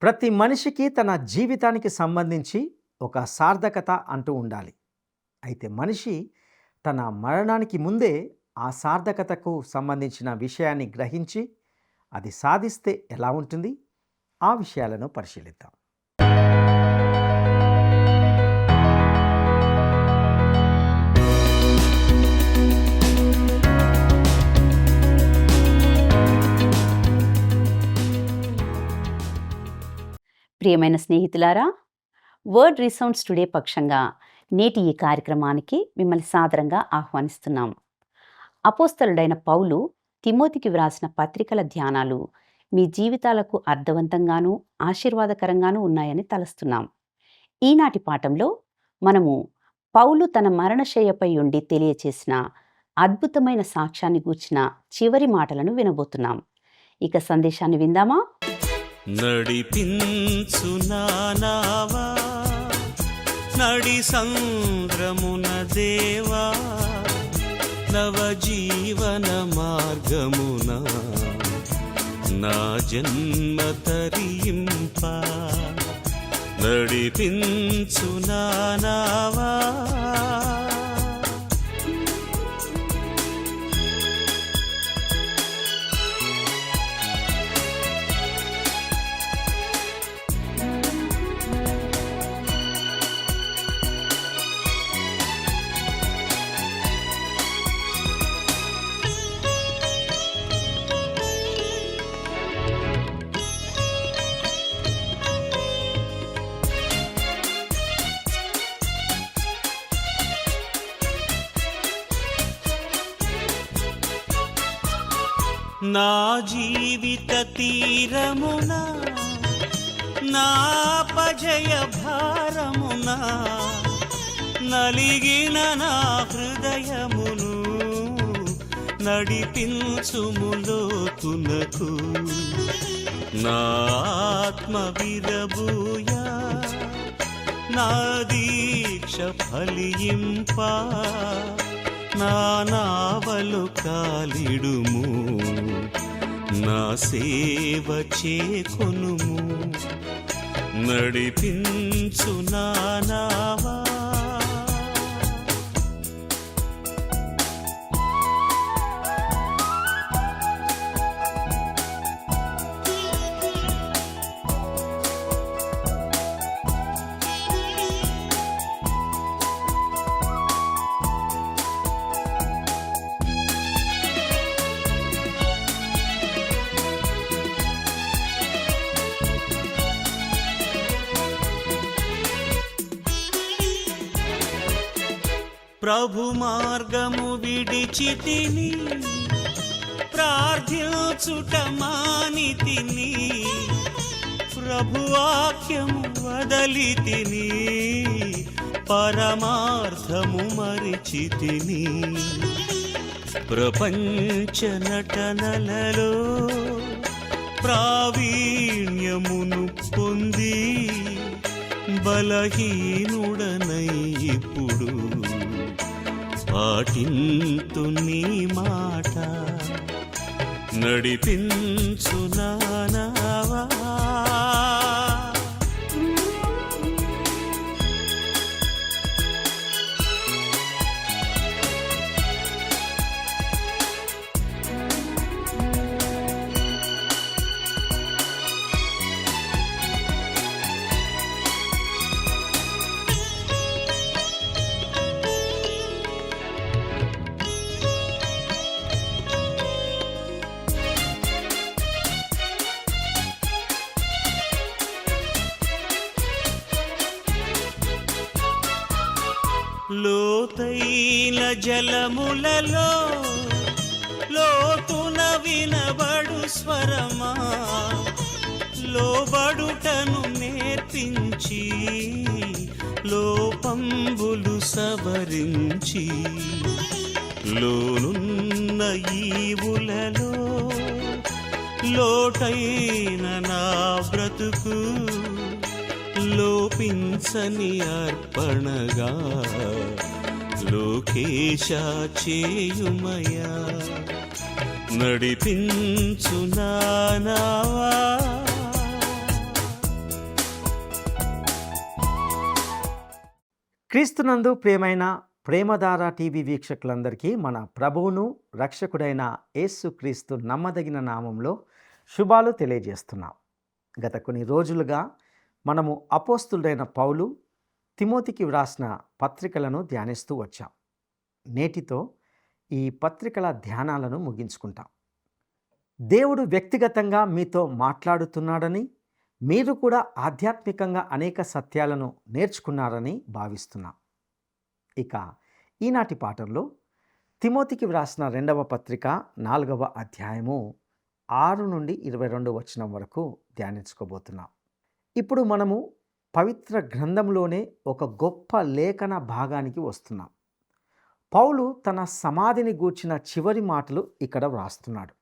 ప్రతి మనిషికి తన జీవితానికి సంబంధించి ఒక సార్థకత అంటూ ఉండాలి. అయితే మనిషి తన మరణానికి ముందే ఆ సార్థకతకు సంబంధించిన విషయాన్ని గ్రహించి అది సాధిస్తే ఎలా ఉంటుంది? ఆ విషయాలను పరిశీలిద్దాం. ప్రియమైన స్నేహితులారా, వర్డ్ రీసౌండ్స్ టుడే పక్షంగా నేటి ఈ కార్యక్రమానికి మిమ్మల్ని సాదరంగా ఆహ్వానిస్తున్నాం. అపోస్తలుడైన పౌలు తిమోతికి వ్రాసిన పత్రికల ధ్యానాలు మీ జీవితాలకు అర్థవంతంగానూ ఆశీర్వాదకరంగానూ ఉన్నాయని తలస్తున్నాం. ఈనాటి పాఠంలో మనము పౌలు తన మరణశయ్యపై ఉండి తెలియచేసిన అద్భుతమైన సాక్ష్యాన్ని గూర్చిన చివరి మాటలను వినబోతున్నాం. ఇక సందేశాన్ని విందామా? నడిపించు నానావా నడి సంద్రమున దేవా నవజీవన మార్గమున నా జన్మ తరింప నడిపించు నానావా నా జీవిత తీరమున నా పజయ భారమున నలిగిన నా హృదయమును నడిపించుములోతునకు నా ఆత్మ విరబూయా నా దీక్ష ఫలింప నా నావలు కాలిడుము నా సేవ చేకొనుము నడిపించు నా నావా ప్రభు మార్గము విడిచితిని ప్రార్థించుట మానితిని ప్రభు వాక్యము వదలితిని పరమార్థము మరిచితిని ప్రపంచ నటనలలో ప్రావీణ్యమును పొంది బలహీనుడనై ఇప్పుడు పాటింతు నీ మాట నడిపించు నానావా లోతైన జలములలో లోతున వినబడు స్వరమా లోబడుటను నేర్పించి లోపంబులు సవరించి లోనున్న ఈవులలో లోటైన నా బ్రతుకు లోపించని అర్పణగా లోకేశ చేయుమయా నడిపించు నానావా క్రీస్తునందు ప్రియమైన ప్రేమధార టీవీ వీక్షకులందరికీ మన ప్రభువును రక్షకుడైన యేసుక్రీస్తు నమ్మదగిన నామంలో శుభాలు తెలియజేస్తున్నాం. గత కొన్ని రోజులుగా మనము అపోస్తులుడైన పౌలు తిమోతికి వ్రాసిన పత్రికలను ధ్యానిస్తూ వచ్చాం. నేటితో ఈ పత్రికల ధ్యానాలను ముగించుకుంటాం. దేవుడు వ్యక్తిగతంగా మీతో మాట్లాడుతున్నాడని, మీరు కూడా ఆధ్యాత్మికంగా అనేక సత్యాలను నేర్చుకున్నారని భావిస్తున్నాం. ఇక ఈనాటి పాఠంలో తిమోతికి వ్రాసిన 2వ పత్రిక 4వ అధ్యాయము 6 నుండి 22 వచనం వరకు ధ్యానించుకోబోతున్నాం. ఇప్పుడు మనము పవిత్ర గ్రంథంలోనే ఒక గొప్ప లేఖన భాగానికి వస్తున్నాం. పౌలు తన సమాధిని గూర్చిన చివరి మాటలు ఇక్కడ వ్రాస్తున్నాడు.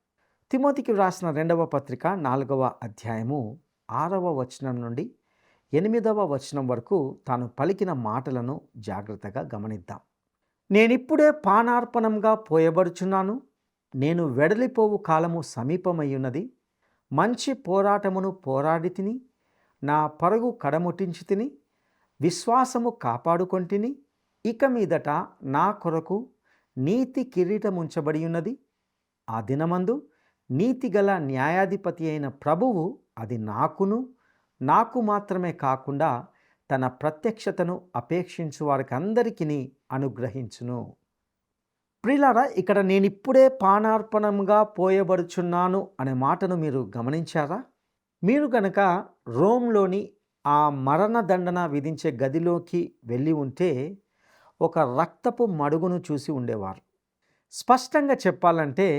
తిమోతికి వ్రాసిన 2వ పత్రిక 4వ అధ్యాయము 6వ వచనం నుండి 8వ వచనం వరకు తాను పలికిన మాటలను జాగ్రత్తగా గమనిద్దాం. నేనిప్పుడే పానార్పణంగా పోయబడుచున్నాను, నేను వెడలిపోవు కాలము సమీపమయ్యున్నది, మంచి పోరాటమును పోరాడి తిని, నా పరుగు కడముట్టించి తిని, విశ్వాసము కాపాడుకొంటిని. ఇక మీదట నా కొరకు నీతి కిరీటముంచబడి ఉన్నది. ఆ దినమందు నీతిగల న్యాయాధిపతి అయిన ప్రభువు అది నాకు మాత్రమే కాకుండా తన ప్రత్యక్షతను అపేక్షించు వారికి అందరికీ అనుగ్రహించును. ప్రియులారా, ఇక్కడ నేనిప్పుడే పానార్పణంగా పోయబడుచున్నాను అనే మాటను మీరు గమనించారా? మీరు గనక రోమ్లోని ఆ మరణదండన విధించే గదిలోకి వెళ్ళి ఉంటే ఒక రక్తపు మడుగును చూసి ఉండేవారు. స్పష్టంగా చెప్పాలంటే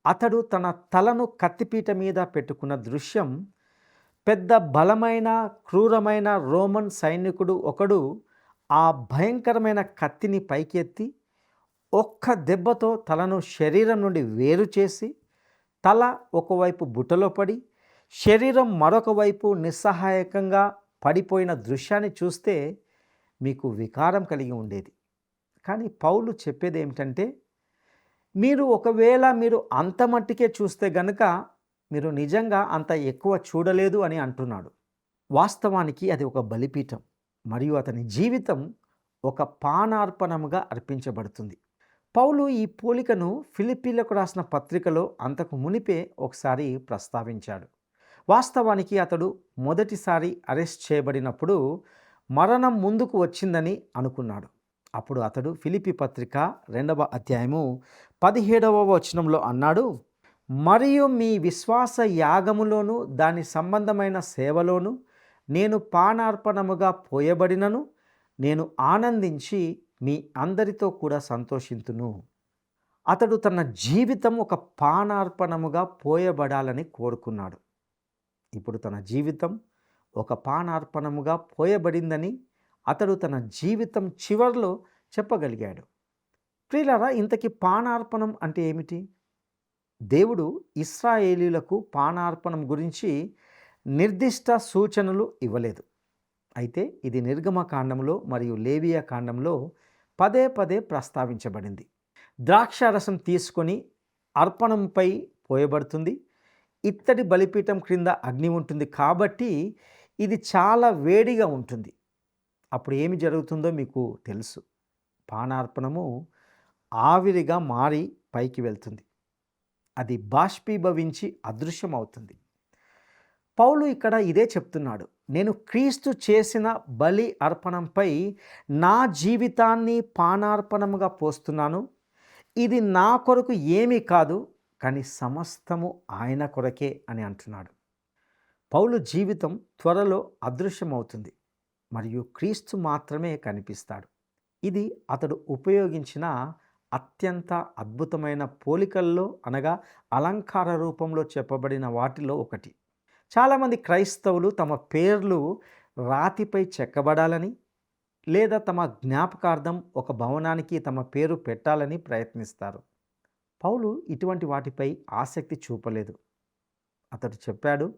అతడు తన తలను కత్తిపీట మీద పెట్టుకున్న దృశ్యం, పెద్ద బలమైన క్రూరమైన రోమన్ సైనికుడు ఒకడు ఆ భయంకరమైన కత్తిని పైకెత్తి ఒక్క దెబ్బతో తలను శరీరం నుండి వేరు చేసి, తల ఒకవైపు బుట్టలో పడి శరీరం మరొక వైపు నిస్సహాయకంగా పడిపోయిన దృశ్యాన్ని చూస్తే మీకు వికారం కలిగి ఉండేది. కానీ పౌలు చెప్పేది ఏమిటంటే, ఒకవేళ మీరు అంత మట్టికే చూస్తే గనుక మీరు నిజంగా అంత ఎక్కువ చూడలేదు అని అంటున్నాడు. వాస్తవానికి అది ఒక బలిపీఠం మరియు అతని జీవితం ఒక పానార్పణముగా అర్పించబడుతుంది. పౌలు ఈ పోలికను ఫిలిప్పీలకు రాసిన పత్రికలో అంతకు మునిపే ఒకసారి ప్రస్తావించాడు. వాస్తవానికి అతడు మొదటిసారి అరెస్ట్ చేయబడినప్పుడు మరణం ముందుకు వచ్చిందని అనుకున్నాడు. అప్పుడు అతడు ఫిలిప్పీ పత్రిక 2వ అధ్యాయము 17వ వచనంలో అన్నాడు, మరియు మీ విశ్వాస యాగములోను దాని సంబంధమైన సేవలోను నేను పానార్పణముగా పోయబడినను, నేను ఆనందించి మీ అందరితో కూడా సంతోషింతును. అతడు తన జీవితం ఒక పానార్పణముగా పోయబడాలని కోరుకున్నాడు. ఇప్పుడు తన జీవితం ఒక పానార్పణముగా పోయబడిందని అతడు తన జీవితం చివర్లో చెప్పగలిగాడు. ప్రియులారా, ఇంతకీ పానార్పణం అంటే ఏమిటి? దేవుడు ఇశ్రాయేలీయులకు పానార్పణం గురించి నిర్దిష్ట సూచనలు ఇవ్వలేదు. అయితే ఇది నిర్గమకాండంలో మరియు లేవియా కాండంలో పదే పదే ప్రస్తావించబడింది. ద్రాక్షారసం తీసుకొని అర్పణంపై పోయబడుతుంది. ఇత్తడి బలిపీఠం క్రింద అగ్ని ఉంటుంది కాబట్టి ఇది చాలా వేడిగా ఉంటుంది. అప్పుడు ఏమి జరుగుతుందో మీకు తెలుసు. పానార్పణము ఆవిరిగా మారి పైకి వెళ్తుంది. అది బాష్పీభవించి అదృశ్యమవుతుంది. పౌలు ఇక్కడ ఇదే చెప్తున్నాడు. నేను క్రీస్తు చేసిన బలి అర్పణంపై నా జీవితాన్ని పానార్పణముగా పోస్తున్నాను. ఇది నా కొరకు ఏమీ కాదు, కానీ సమస్తము ఆయన కొరకే అని అంటున్నాడు. పౌలు జీవితం త్వరలో అదృశ్యమవుతుంది మరియు క్రీస్తు మాత్రమే కనిపిస్తాడు. ఇది అతడు ఉపయోగించిన అత్యంత అద్భుతమైన పోలికల్లో, అనగా అలంకార రూపంలో చెప్పబడిన వాటిలో ఒకటి. చాలామంది క్రైస్తవులు తమ పేర్లు రాతిపై చెక్కబడాలని లేదా తమ జ్ఞాపకార్థం ఒక భవనానికి తమ పేరు పెట్టాలని ప్రయత్నిస్తారు. పౌలు ఇటువంటి వాటిపై ఆసక్తి చూపలేదు. అతడు చెప్పాడు,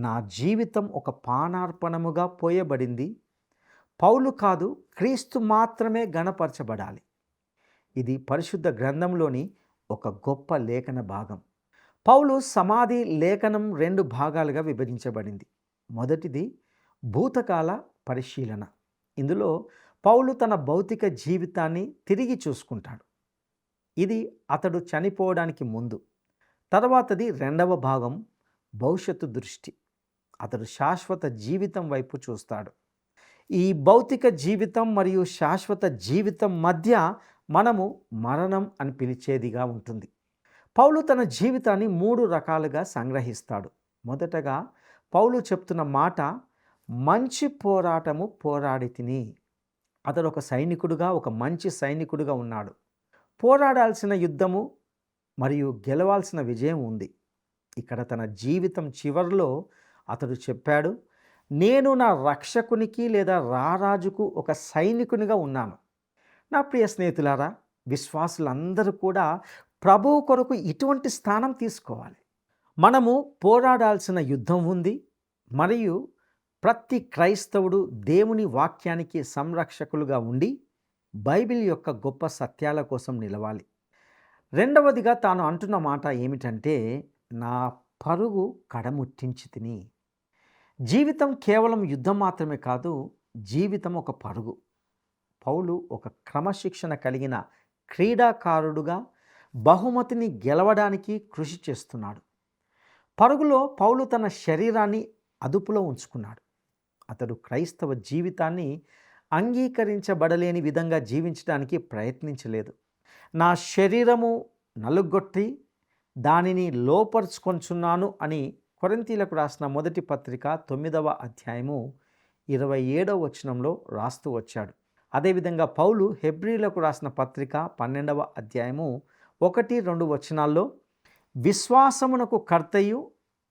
నా జీవితం ఒక పానార్పణముగా పోయబడింది. పౌలు కాదు, క్రీస్తు మాత్రమే గణపరచబడాలి. ఇది పరిశుద్ధ గ్రంథంలోని ఒక గొప్ప లేఖన భాగం. పౌలు సమాధి లేఖనం 2 భాగాలుగా విభజించబడింది. మొదటిది భూతకాల పరిశీలన. ఇందులో పౌలు తన భౌతిక జీవితాన్ని తిరిగి చూసుకుంటాడు. ఇది అతడు చనిపోవడానికి ముందు. తర్వాతది రెండవ భాగం, భవిష్యత్తు దృష్టి. అతడు శాశ్వత జీవితం వైపు చూస్తాడు. ఈ భౌతిక జీవితం మరియు శాశ్వత జీవితం మధ్య మనము మరణం అని పిలిచేదిగా ఉంటుంది. పౌలు తన జీవితాన్ని 3 రకాలుగా సంగ్రహిస్తాడు. మొదటగా పౌలు చెప్తున్న మాట, మంచి పోరాటము పోరాడి తిని. అతడు ఒక సైనికుడుగా, ఒక మంచి సైనికుడుగా ఉన్నాడు. పోరాడాల్సిన యుద్ధము మరియు గెలవాల్సిన విజయం ఉంది. ఇక్కడ తన జీవితం చివరిలో అతడు చెప్పాడు, నేను నా రక్షకునికి లేదా రారాజుకు ఒక సైనికునిగా ఉన్నాను. నా ప్రియ స్నేహితులారా, విశ్వాసులందరూ కూడా ప్రభువు కొరకు ఇటువంటి స్థానం తీసుకోవాలి. మనము పోరాడాల్సిన యుద్ధం ఉంది మరియు ప్రతి క్రైస్తవుడు దేవుని వాక్యానికి సంరక్షకులుగా ఉండి బైబిల్ యొక్క గొప్ప సత్యాల కోసం నిలవాలి. రెండవదిగా తాను అంటున్న మాట ఏమిటంటే, నా పరుగు కడముట్టించి తిని. జీవితం కేవలం యుద్ధం మాత్రమే కాదు, జీవితం ఒక పరుగు. పౌలు ఒక క్రమశిక్షణ కలిగిన క్రీడాకారుడుగా బహుమతిని గెలవడానికి కృషి చేస్తున్నాడు. పరుగులో పౌలు తన శరీరాన్ని అదుపులో ఉంచుకున్నాడు. అతడు క్రైస్తవ జీవితాన్ని అంగీకరించబడలేని విధంగా జీవించడానికి ప్రయత్నించలేదు. నా శరీరము నలుగొట్టి దానిని లోపరుచుకొంచున్నాను అని కొరింథీలకు రాసిన మొదటి పత్రిక 9వ అధ్యాయము 27వ వచనంలో రాస్తూ వచ్చాడు. అదేవిధంగా పౌలు హెబ్రీలకు రాసిన పత్రిక 12వ అధ్యాయము 1-2 వచనాల్లో, విశ్వాసమునకు కర్తయు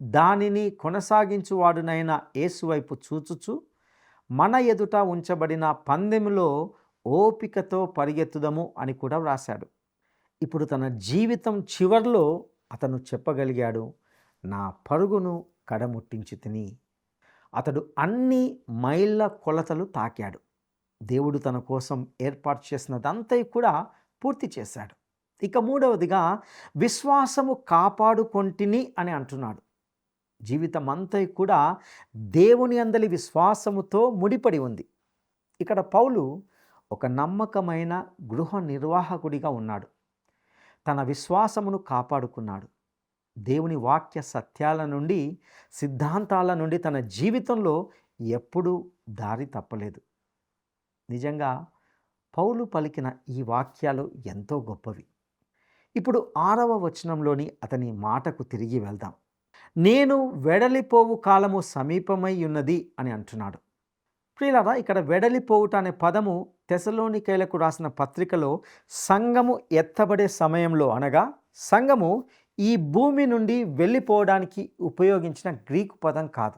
దానిని కొనసాగించువాడునైన యేసు వైపు చూచుచు మన ఎదుట ఉంచబడిన పందెములో ఓపికతో పరిగెత్తుదము అని కూడా వ్రాశాడు. ఇప్పుడు తన జీవితం చివర్లో అతను చెప్పగలిగాడు, నా పరుగును కడముట్టించి తిని. అతడు అన్ని మైళ్ళ కొలతలు తాకాడు. దేవుడు తన కోసం ఏర్పాటు చేసినదంతా కూడా పూర్తి చేశాడు. ఇక మూడవదిగా, విశ్వాసము కాపాడుకొంటిని అని అంటున్నాడు. జీవితం అంతా కూడా దేవుని అందలి విశ్వాసముతో ముడిపడి ఉంది. ఇక్కడ పౌలు ఒక నమ్మకమైన గృహ నిర్వాహకుడిగా ఉన్నాడు. తన విశ్వాసమును కాపాడుకున్నాడు. దేవుని వాక్య సత్యాల నుండి, సిద్ధాంతాల నుండి తన జీవితంలో ఎప్పుడూ దారి తప్పలేదు. నిజంగా పౌలు పలికిన ఈ వాక్యాలు ఎంతో గొప్పవి. ఇప్పుడు 6వ వచనంలోని అతని మాటకు తిరిగి వెళ్దాం. నేను వెడలిపోవు కాలము సమీపమై ఉన్నది అని అంటున్నాడు. ప్రియులారా, ఇక్కడ వెడలిపోవుట అనే పదము తెసలోనికైలకు రాసిన పత్రికలో సంఘము ఎత్తబడే సమయంలో, అనగా సంఘము ఈ భూమి నుండి వెళ్ళిపోవడానికి ఉపయోగించిన గ్రీకు పదం కాదు.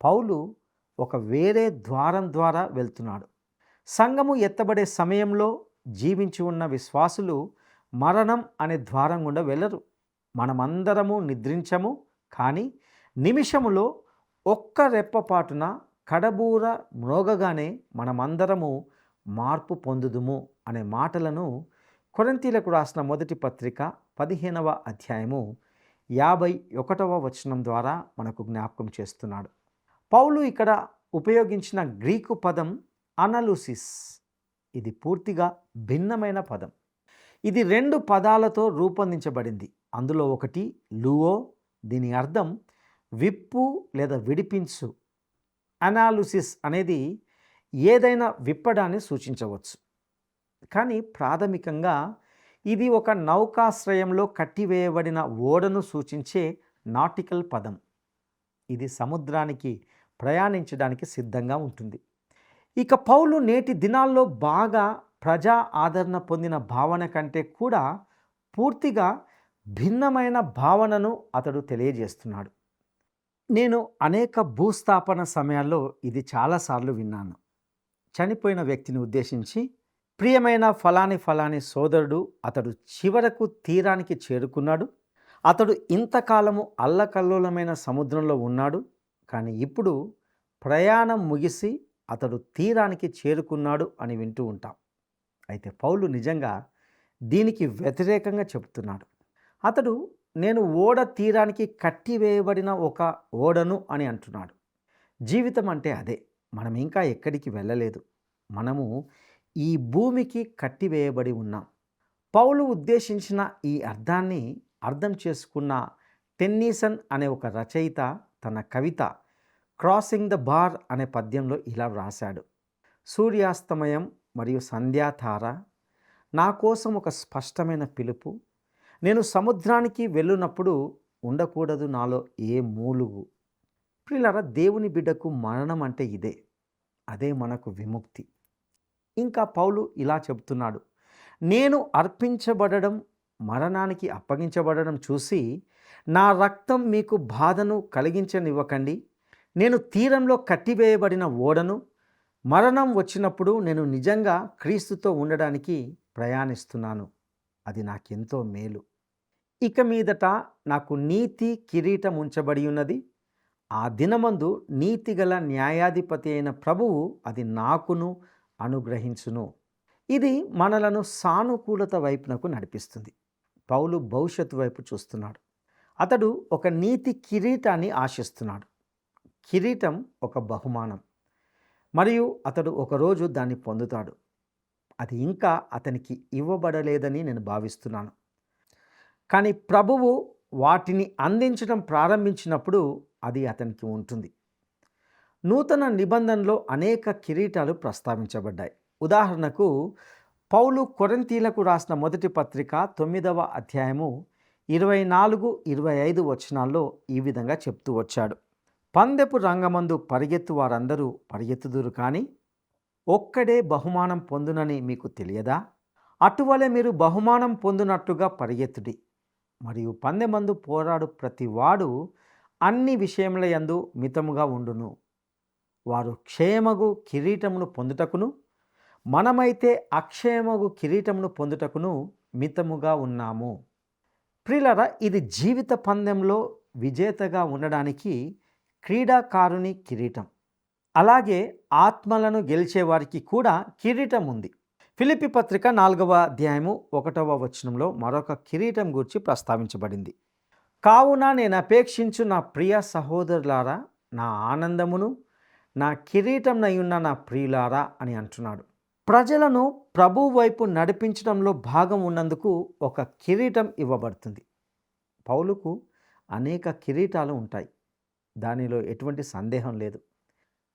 పౌలు ఒక వేరే ద్వారం ద్వారా వెళ్తున్నాడు. సంఘము ఎత్తబడే సమయంలో జీవించి ఉన్న విశ్వాసులు మరణం అనే ద్వారం గుండా వెళ్ళరు. మనమందరము నిద్రించము, కానీ నిమిషములో ఒక్క రెప్పపాటున కడబూర మ్రోగగానే మనమందరము మార్పు పొందుదుము అనే మాటలను కొరింథీలకు రాసిన మొదటి పత్రిక 15వ అధ్యాయము 51వ వచనం ద్వారా మనకు జ్ఞాపకం చేస్తున్నాడు. పౌలు ఇక్కడ ఉపయోగించిన గ్రీకు పదం అనలుసిస్. ఇది పూర్తిగా భిన్నమైన పదం. ఇది 2 పదాలతో రూపొందించబడింది. అందులో ఒకటి లూవో, దీని అర్థం విప్పు లేదా విడిపించు. అనాలిసిస్ అనేది ఏదైనా విప్పడాన్ని సూచించవచ్చు. కానీ ప్రాథమికంగా ఇది ఒక నౌకాశ్రయంలో కట్టివేయబడిన ఓడను సూచించే నాటికల్ పదం. ఇది సముద్రానికి ప్రయాణించడానికి సిద్ధంగా ఉంటుంది. ఇక పౌలు నేటి దినాల్లో బాగా ప్రజా ఆదరణ పొందిన భావన కంటే కూడా పూర్తిగా భిన్నమైన భావనను అతడు తెలియజేస్తున్నాడు. నేను అనేక భూస్థాపన సమయాల్లో ఇది చాలాసార్లు విన్నాను. చనిపోయిన వ్యక్తిని ఉద్దేశించి, ప్రియమైన ఫలాని సోదరుడు, అతడు చివరకు తీరానికి చేరుకున్నాడు. అతడు ఇంతకాలము అల్లకల్లోలమైన సముద్రంలో ఉన్నాడు, కానీ ఇప్పుడు ప్రయాణం ముగిసి అతడు తీరానికి చేరుకున్నాడు అని వింటూ ఉంటాం. అయితే పౌలు నిజంగా దీనికి వ్యతిరేకంగా చెబుతున్నాడు. అతడు నేను ఓడ తీరానికి కట్టివేయబడిన ఒక ఓడను అని అంటున్నాడు. జీవితం అంటే అదే. మనం ఇంకా ఎక్కడికి వెళ్ళలేదు. మనము ఈ భూమికి కట్టివేయబడి ఉన్నాం. పౌలు ఉద్దేశించిన ఈ అర్థాన్ని అర్థం చేసుకున్న టెన్నీసన్ అనే ఒక రచయిత తన కవిత క్రాసింగ్ ద బార్ అనే పద్యంలో ఇలా వ్రాశాడు: సూర్యాస్తమయం మరియు సంధ్యాతార నా కోసం ఒక స్పష్టమైన పిలుపు. నేను సముద్రానికి వెళ్ళునప్పుడు ఉండకూడదు నాలో ఏ మూలుగు. ప్రియులారా, దేవుని బిడ్డకు మరణం అంటే ఇదే. అదే మనకు విముక్తి. ఇంకా పౌలు ఇలా చెబుతున్నాడు: నేను అర్పించబడడం, మరణానికి అప్పగించబడడం చూసి నా రక్తం మీకు బాధను కలిగించనివ్వకండి. నేను తీరంలో కట్టివేయబడిన ఓడను. మరణం వచ్చినప్పుడు నేను నిజంగా క్రీస్తుతో ఉండడానికి ప్రయాణిస్తున్నాను. అది నాకెంతో మేలు. ఇక మీదట నాకు నీతి కిరీటం ఉంచబడి ఉన్నది. ఆ దినమందు నీతిగల న్యాయాధిపతి అయిన ప్రభువు అది నాకును అనుగ్రహించును. ఇది మనలను సానుకూలత వైపునకు నడిపిస్తుంది. పౌలు భవిష్యత్తు వైపు చూస్తున్నాడు. అతడు ఒక నీతి కిరీటాన్ని ఆశిస్తున్నాడు. కిరీటం ఒక బహుమానం, మరియు అతడు ఒకరోజు దాన్ని పొందుతాడు. అది ఇంకా అతనికి ఇవ్వబడలేదని నేను భావిస్తున్నాను. కానీ ప్రభువు వాటిని అందించడం ప్రారంభించినప్పుడు అది అతనికి ఉంటుంది. నూతన నిబంధనలో అనేక కిరీటాలు ప్రస్తావించబడ్డాయి. ఉదాహరణకు పౌలు కొరింథీలకు రాసిన మొదటి పత్రిక 9వ అధ్యాయము 24-25 వచనాల్లో ఈ విధంగా చెప్తూ వచ్చాడు: పందెపు రంగమందు పరిగెత్తు వారందరూ పరిగెత్తుదురు, కానీ ఒక్కడే బహుమానం పొందునని మీకు తెలియదా? అటువలే మీరు బహుమానం పొందునట్టుగా పరిగెత్తుడి. మరియు పందెమందు పోరాడు ప్రతి వాడు అన్ని విషయముల యందు మితముగా ఉండును. వారు క్షేమగు కిరీటమును పొందుటకును, మనమైతే అక్షయమగు కిరీటమును పొందుటకును మితముగా ఉన్నాము. ప్రియులారా, ఇది జీవిత పందెంలో విజేతగా ఉండడానికి క్రీడాకారుని కిరీటం. అలాగే ఆత్మలను గెలిచేవారికి కూడా కిరీటం ఉంది. ఫిలిప్పీ పత్రిక 4వ అధ్యాయము 1వ వచనంలో మరొక కిరీటం గురించి ప్రస్తావించబడింది. కావున నేను అపేక్షించు నా ప్రియ సహోదరులారా, నా ఆనందమును నా కిరీటంనయున్న నా ప్రియులారా అని అంటున్నాడు. ప్రజలను ప్రభు వైపు నడిపించడంలో భాగం ఉన్నందుకు ఒక కిరీటం ఇవ్వబడుతుంది. పౌలుకు అనేక కిరీటాలు ఉంటాయి, దానిలో ఎటువంటి సందేహం లేదు.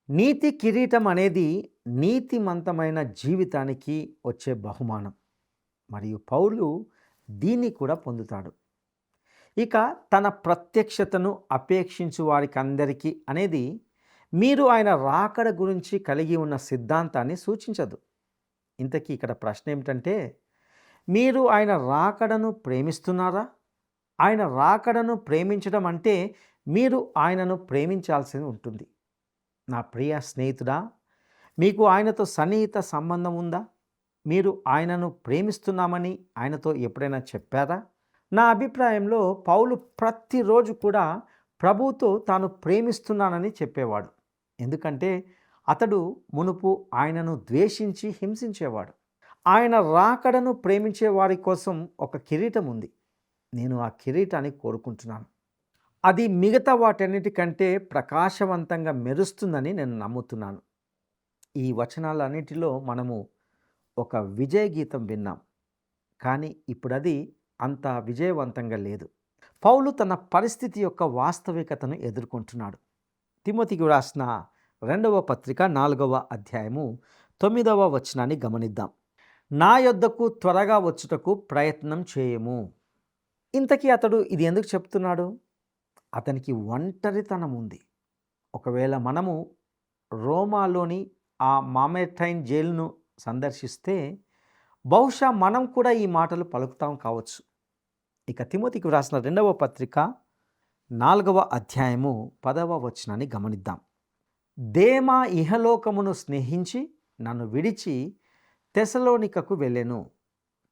నీతి కిరీటం అనేది నీతిమంతమైన జీవితానికి వచ్చే బహుమానం, మరియు పౌలు దీన్ని కూడా పొందుతాడు. ఇక తన ప్రత్యక్షతను అపేక్షించు వారికి అందరికీ అనేది మీరు ఆయన రాకడ గురించి కలిగి ఉన్న సిద్ధాంతాన్ని సూచించదు. ఇంతకీ ఇక్కడ ప్రశ్న ఏమిటంటే, మీరు ఆయన రాకడను ప్రేమిస్తున్నారా? ఆయన రాకడను ప్రేమించడం అంటే మీరు ఆయనను ప్రేమించాల్సి ఉంటుంది. నా ప్రియ స్నేహితుడా, మీకు ఆయనతో సన్నిహిత సంబంధం ఉందా? మీరు ఆయనను ప్రేమిస్తున్నామని ఆయనతో ఎప్పుడైనా చెప్పారా? నా అభిప్రాయంలో పౌలు ప్రతిరోజు కూడా ప్రభువుతో తాను ప్రేమిస్తున్నానని చెప్పేవాడు. ఎందుకంటే అతడు మునుపు ఆయనను ద్వేషించి హింసించేవాడు. ఆయన రాకడను ప్రేమించే వారి కోసం ఒక కిరీటం ఉంది. నేను ఆ కిరీటాన్ని కోరుకుంటున్నాను. అది మిగతా వాటన్నిటికంటే ప్రకాశవంతంగా మెరుస్తుందని నేను నమ్ముతున్నాను. ఈ వచనాలన్నిటిలో మనము ఒక విజయ గీతం విన్నాం, కానీ ఇప్పుడు అది అంత విజయవంతంగా లేదు. పౌలు తన పరిస్థితి యొక్క వాస్తవికతను ఎదుర్కొంటున్నాడు. తిమోతికి రాసిన 2వ పత్రిక 4వ అధ్యాయము 9వ వచనాన్ని గమనిద్దాం. నా యొద్దకు త్వరగా వచ్చుటకు ప్రయత్నం చేయము. ఇంతకీ అతడు ఇది ఎందుకు చెప్తున్నాడు? అతనికి ఒంటరితనం ఉంది. ఒకవేళ మనము రోమాలోని ఆ మామెటైన్ జైలును సందర్శిస్తే బహుశా మనం కూడా ఈ మాటలు పలుకుతాం కావచ్చు. ఇక తిమోతికి రాసిన 2వ పత్రిక 4వ అధ్యాయము 10వ వచనాన్ని గమనిద్దాం. దేమా ఇహలోకమును స్నేహించి నన్ను విడిచి తెసలోనికకు వెళ్ళెను.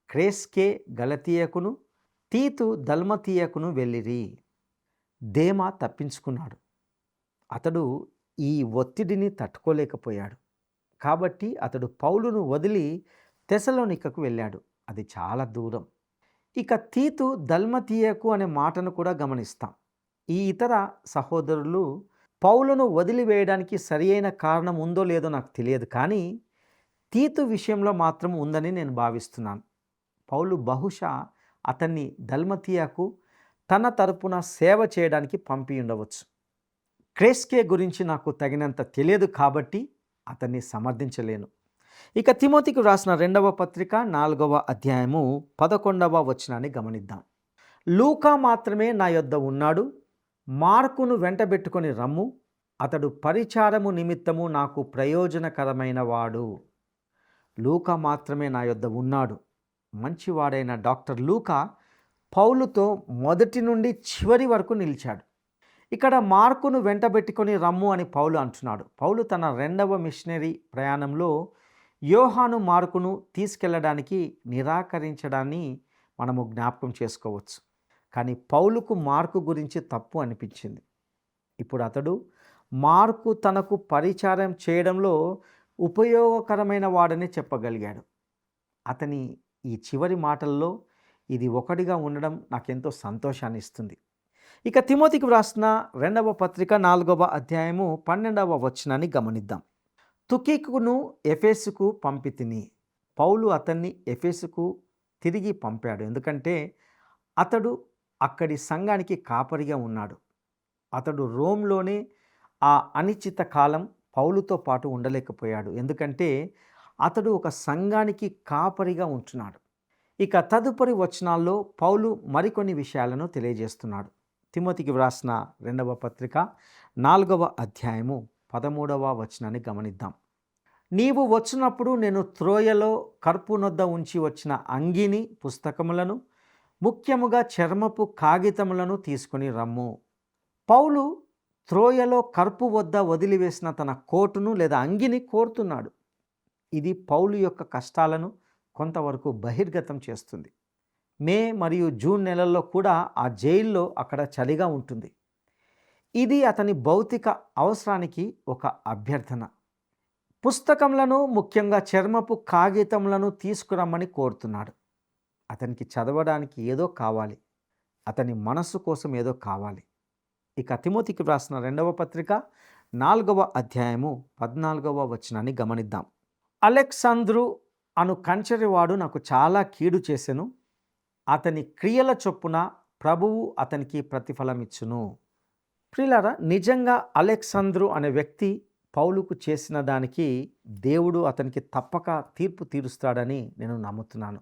క్రేస్కే గలతీయకును, తీతు దల్మతీయకును వెళ్ళిరి. దేమా తప్పించుకున్నాడు. అతడు ఈ ఒత్తిడిని తట్టుకోలేకపోయాడు. కాబట్టి అతడు పౌలును వదిలి తెసలోనికకు వెళ్ళాడు. అది చాలా దూరం. ఇక తీతు దల్మతీయకు అనే మాటను కూడా గమనిస్తాం. ఈ ఇతర సహోదరులు పౌలును వదిలివేయడానికి సరియైన కారణం ఉందో లేదో నాకు తెలియదు, కానీ తీతు విషయంలో మాత్రం ఉందని నేను భావిస్తున్నాను. పౌలు బహుశా అతన్ని దల్మతియాకు తన తరపున సేవ చేయడానికి పంపి ఉండవచ్చు. క్రెస్కే గురించి నాకు తగినంత తెలియదు కాబట్టి అతన్ని సమర్థించలేను. ఇక తిమోతికి వ్రాసిన 2వ పత్రిక 4వ అధ్యాయము 11వ వచనాన్ని గమనిద్దాం. లూకా మాత్రమే నా యొద్ద ఉన్నాడు, మార్కును వెంటబెట్టుకొని రమ్ము, అతడు పరిచారము నిమిత్తము నాకు ప్రయోజనకరమైన వాడు. లూకా మాత్రమే నా యొద్ద ఉన్నాడు. మంచివాడైన డాక్టర్ లూకా పౌలుతో మొదటి నుండి చివరి వరకు నిలిచాడు. ఇక్కడ మార్కును వెంటబెట్టుకొని రమ్ము అని పౌలు అంటున్నాడు. పౌలు తన 2వ మిషనరీ ప్రయాణంలో యోహాను మార్కును తీసుకెళ్ళడానికి నిరాకరించడాన్ని మనము జ్ఞాపకం చేసుకోవచ్చు. కానీ పౌలుకు మార్కు గురించి తప్పు అనిపించింది. ఇప్పుడు అతడు మార్కు తనకు పరిచారం చేయడంలో ఉపయోగకరమైన వాడని చెప్పగలిగాడు. అతని ఈ చివరి మాటల్లో ఇది ఒకటిగా ఉండడం నాకెంతో సంతోషాన్ని ఇస్తుంది. ఇక తిమోతికి వ్రాసిన 2వ పత్రిక 4వ అధ్యాయము 12వ వచనాన్ని గమనిద్దాం. తుకికును ఎఫెసుకు పంపితిని. పౌలు అతన్ని ఎఫెసుకు తిరిగి పంపాడు. ఎందుకంటే అతడు అక్కడి సంఘానికి కాపరిగా ఉన్నాడు. అతడు రోమ్లోనే ఆ అనిశ్చిత కాలం పౌలుతో పాటు ఉండలేకపోయాడు. ఎందుకంటే అతడు ఒక సంఘానికి కాపరిగా ఉంటున్నాడు. ఇక తదుపరి వచనాల్లో పౌలు మరికొన్ని విషయాలను తెలియజేస్తున్నాడు. తిమోతికి వ్రాసిన 2వ పత్రిక 4వ అధ్యాయము 13వ వచనాన్ని గమనిద్దాం. నీవు వచ్చినప్పుడు నేను త్రోయలో కర్పునొద్ద ఉంచి వచ్చిన అంగీని, పుస్తకములను, ముఖ్యముగా చర్మపు కాగితములను తీసుకుని రమ్ము. పౌలు త్రోయలో కర్పు వద్ద వదిలివేసిన తన కోటును లేదా అంగిని కోరుతున్నాడు. ఇది పౌలు యొక్క కష్టాలను కొంతవరకు బహిర్గతం చేస్తుంది. మే మరియు జూన్ నెలల్లో కూడా ఆ జైల్లో అక్కడ చలిగా ఉంటుంది. ఇది అతని భౌతిక అవసరానికి ఒక అభ్యర్థన. పుస్తకములను, ముఖ్యంగా చర్మపు కాగితములను తీసుకురమ్మని కోరుతున్నాడు. అతనికి చదవడానికి ఏదో కావాలి. అతని మనస్సు కోసం ఏదో కావాలి. ఇక తిమోతికి వ్రాసిన 2వ పత్రిక 4వ అధ్యాయము 14వ వచనాన్ని గమనిద్దాం. అలెగ్జాంద్రు అను కంచెరివాడు నాకు చాలా కీడు చేసెను, అతని క్రియల చొప్పున ప్రభువు అతనికి ప్రతిఫలమిచ్చును. ప్రియులారా, నిజంగా అలెగ్జాంద్రు అనే వ్యక్తి పౌలుకు చేసిన దానికి దేవుడు అతనికి తప్పక తీర్పు తీరుస్తాడని నేను నమ్ముతున్నాను.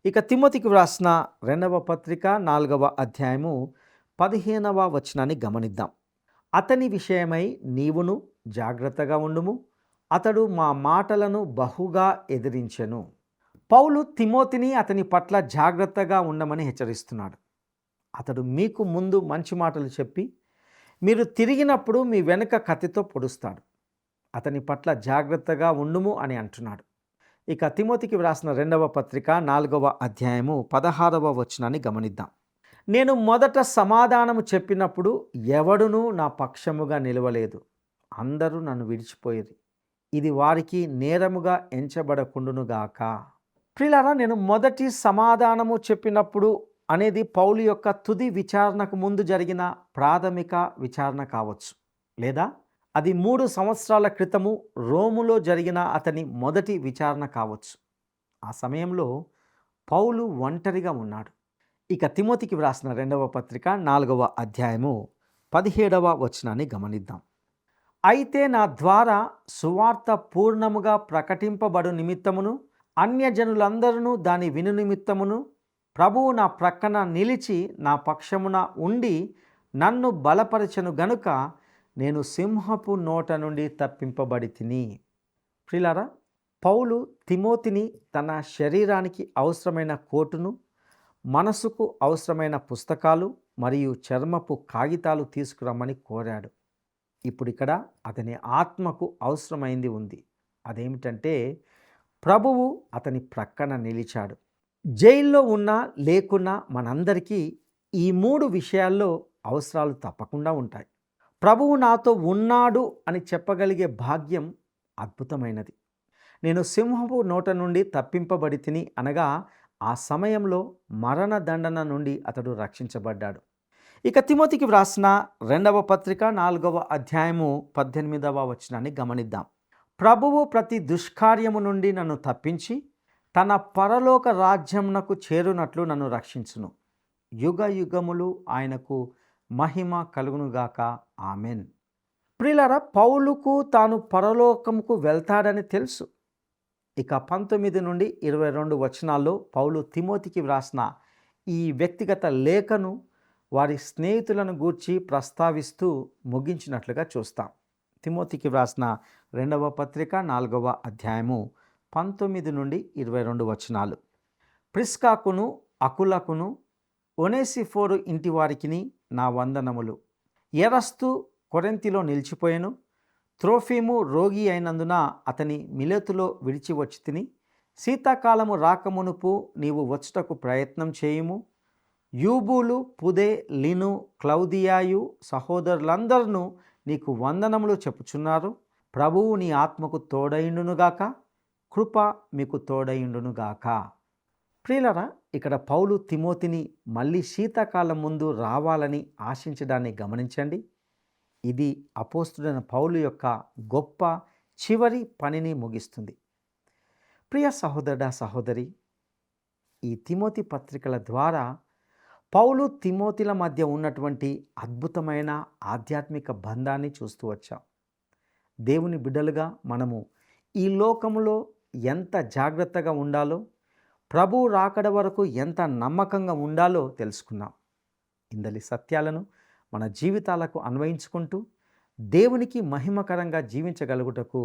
ఇక తిమోతికి వ్రాసిన 2వ పత్రిక 4వ అధ్యాయము 15వ వచనాన్ని గమనిద్దాం. అతని విషయమై నీవును జాగ్రత్తగా ఉండుము, అతడు మా మాటలను బహుగా ఎదిరించెను. పౌలు తిమోతిని అతని పట్ల జాగ్రత్తగా ఉండమని హెచ్చరిస్తున్నాడు. అతడు మీకు ముందు మంచి మాటలు చెప్పి మీరు తిరిగినప్పుడు మీ వెనుక కత్తితో పొడుస్తాడు. అతని పట్ల జాగ్రత్తగా ఉండుము అని అంటున్నాడు. ఇక తిమోతికి వ్రాసిన 2వ పత్రిక 4వ అధ్యాయము 16వ వచనాన్ని గమనిద్దాం. నేను మొదట సమాధానము చెప్పినప్పుడు ఎవడునూ నా పక్షముగా నిలవలేదు, అందరూ నన్ను విడిచిపోయిరి, ఇది వారికి నేరముగా ఎంచబడకుండునుగాక. ప్రియులారా, నేను మొదటి సమాధానము చెప్పినప్పుడు అనేది పౌలు యొక్క తుది విచారణకు ముందు జరిగిన ప్రాథమిక విచారణ కావచ్చు, లేదా అది 3 సంవత్సరాల క్రితము రోములో జరిగిన అతని మొదటి విచారణ కావచ్చు. ఆ సమయంలో పౌలు ఒంటరిగా ఉన్నాడు. ఇక తిమోతికి వ్రాసిన 2వ పత్రిక 4వ అధ్యాయము 17వ వచనాన్ని గమనిద్దాం. అయితే నా ద్వారా సువార్త పూర్ణముగా ప్రకటింపబడు నిమిత్తమును అన్యజనులందరూ దాని విను నిమిత్తమును ప్రభువు నా ప్రక్కన నిలిచి నా పక్షమున ఉండి నన్ను బలపరచెను గనుక నేను సింహపు నోట నుండి తప్పింపబడి తిని. ప్రియులారా, పౌలు తిమోతిని తన శరీరానికి అవసరమైన కోటును, మనసుకు అవసరమైన పుస్తకాలు మరియు చర్మపు కాగితాలు తీసుకురమ్మని కోరాడు. ఇప్పుడు ఇక్కడ అతని ఆత్మకు అవసరమైంది ఉంది. అదేమిటంటే ప్రభువు అతని ప్రక్కన నిలిచాడు. జైల్లో ఉన్నా లేకున్నా మనందరికీ ఈ 3 విషయాల్లో అవసరాలు తప్పకుండా ఉంటాయి. ప్రభువు నాతో ఉన్నాడు అని చెప్పగలిగే భాగ్యం అద్భుతమైనది. నేను సింహపు నోట నుండి తప్పింపబడి తిని అనగా ఆ సమయంలో మరణదండన నుండి అతడు రక్షించబడ్డాడు. ఇక తిమోతికి వ్రాసిన 2వ పత్రిక 4వ అధ్యాయము 18వ వచనాన్ని గమనిద్దాం. ప్రభువు ప్రతి దుష్కార్యము నుండి నన్ను తప్పించి తన పరలోక రాజ్యమునకు చేరునట్లు నన్ను రక్షించును. యుగ యుగములు ఆయనకు మహిమ కలుగునుగాక. ఆమెన్. ప్రియులారా, పౌలుకు తాను పరలోకముకు వెళ్తాడని తెలుసు. ఇక 19 నుండి 22 వచనాల్లో పౌలు తిమోతికి వ్రాసిన ఈ వ్యక్తిగత లేఖను వారి స్నేహితులను గూర్చి ప్రస్తావిస్తూ ముగించినట్లుగా చూస్తాం. తిమోతికి వ్రాసిన 2వ పత్రిక 4వ అధ్యాయము 19 నుండి 22 వచనాలు. ప్రిస్కాకును అకులకును ఒనేసిఫోరు ఇంటి వారికిని నా వందనములు. ఎరస్తు కొరింథీలో నిలిచిపోయెను. త్రోఫీము రోగి అయినందున అతని మిలేతులో విడిచి వచ్చి తిని, శీతాకాలము రాకమునుపు నీవు వచ్చుటకు ప్రయత్నం చేయుము. యూబూలు, పుదే, లిను, క్లౌదియాయు సహోదరులందరూ నీకు వందనములు చెప్పుచున్నారు. ప్రభువు నీ ఆత్మకు తోడైండునుగాక. కృప మీకు తోడైండునుగాక. ప్రియులరా, ఇక్కడ పౌలు తిమోతిని మళ్ళీ శీతాకాలం ముందు రావాలని ఆశించడాన్ని గమనించండి. ఇది అపోస్తుడైన పౌలు యొక్క గొప్ప చివరి పనిని ముగిస్తుంది. ప్రియ సహోదరుడా, సహోదరి, ఈ తిమోతి పత్రికల ద్వారా పౌలు తిమోతిల మధ్య ఉన్నటువంటి అద్భుతమైన ఆధ్యాత్మిక బంధాన్ని చూస్తూ వచ్చాం. దేవుని బిడ్డలుగా మనము ఈ లోకములో ఎంత జాగ్రత్తగా ఉండాలో, ప్రభువు రాకడ వరకు ఎంత నమ్మకంగా ఉండాలో తెలుసుకున్నాం. ఇందలి సత్యాలను మన జీవితాలకు అన్వయించుకుంటూ దేవునికి మహిమకరంగా జీవించగలుగుటకు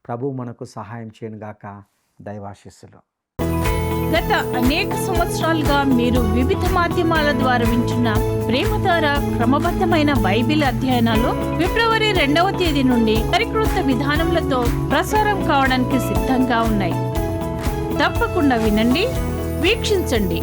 ప్రభువు మనకు సహాయం చేయనుగాక. దైవాశీస్సులు. గత అనేక సంవత్సరాలుగా మీరు వివిధ మాధ్యమాల ద్వారా వింటున్న ప్రేమధార క్రమబద్ధమైన బైబిల్ అధ్యయనాలు ఫిబ్రవరి 2వ తేదీ నుండి పరికృత విధానములతో ప్రసారం కావడానికి సిద్ధంగా ఉన్నాయి. తప్పకుండా వినండి, వీక్షించండి.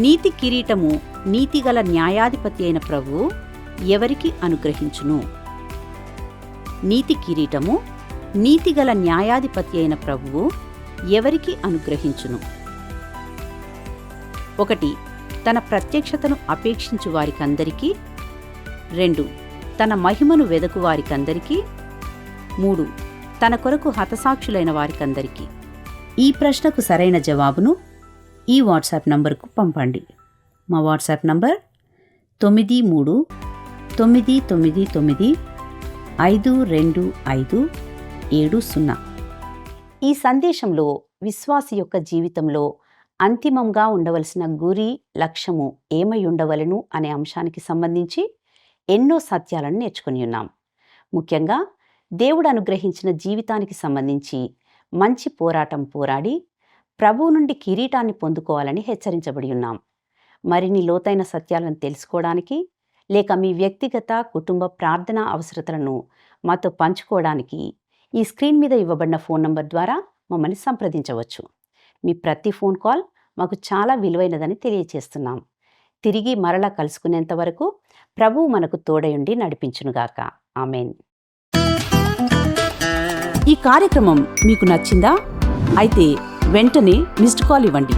నీతి కిరీటము నీతిగల న్యాయాధిపతి అయిన ప్రభువు ఎవరికి అనుగ్రహించును? నీతి కిరీటము నీతిగల న్యాయాధిపతి అయిన ప్రభువు ఎవరికి అనుగ్రహించును? 1. తన ప్రత్యక్షతను అపేక్షించు వారికందరికీ. 2. తన మహిమను వెదకు వారికందరికీ. 3. తన కొరకు హతసాక్షులైన వారికందరికీ. ఈ ప్రశ్నకు సరైన జవాబును ఈ వాట్సాప్ నంబర్కు పంపండి. మా వాట్సాప్ నంబర్ 9399525570. ఈ సందేశంలో విశ్వాసి యొక్క జీవితంలో అంతిమంగా ఉండవలసిన గురి, లక్ష్యము ఏమై ఉండవలను అనే అంశానికి సంబంధించి ఎన్నో సత్యాలను నేర్చుకుని ఉన్నాం. ముఖ్యంగా దేవుడు అనుగ్రహించిన జీవితానికి సంబంధించి మంచి పోరాటం పోరాడి ప్రభువు నుండి కిరీటాన్ని పొందుకోవాలని హెచ్చరించబడి ఉన్నాం. మరిన్ని లోతైన సత్యాలను తెలుసుకోవడానికి లేక మీ వ్యక్తిగత కుటుంబ ప్రార్థనా అవసరతలను మాతో పంచుకోవడానికి ఈ స్క్రీన్ మీద ఇవ్వబడిన ఫోన్ నంబర్ ద్వారా మమ్మల్ని సంప్రదించవచ్చు. మీ ప్రతి ఫోన్ కాల్ మాకు చాలా విలువైనదని తెలియచేస్తున్నాం. తిరిగి మరలా కలుసుకునేంత వరకు ప్రభువు మనకు తోడయుండి నడిపించునుగాక. ఆమెన్. ఈ కార్యక్రమం మీకు నచ్చిందా? అయితే వెంటనే మిస్డ్ కాల్ ఇవ్వండి.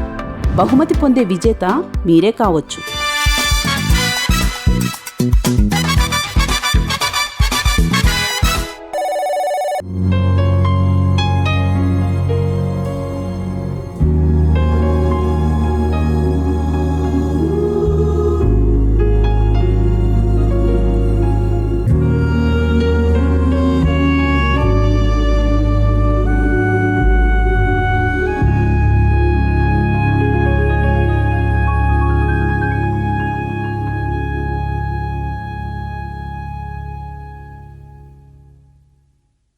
బహుమతి పొందే విజేత మీరే కావచ్చు.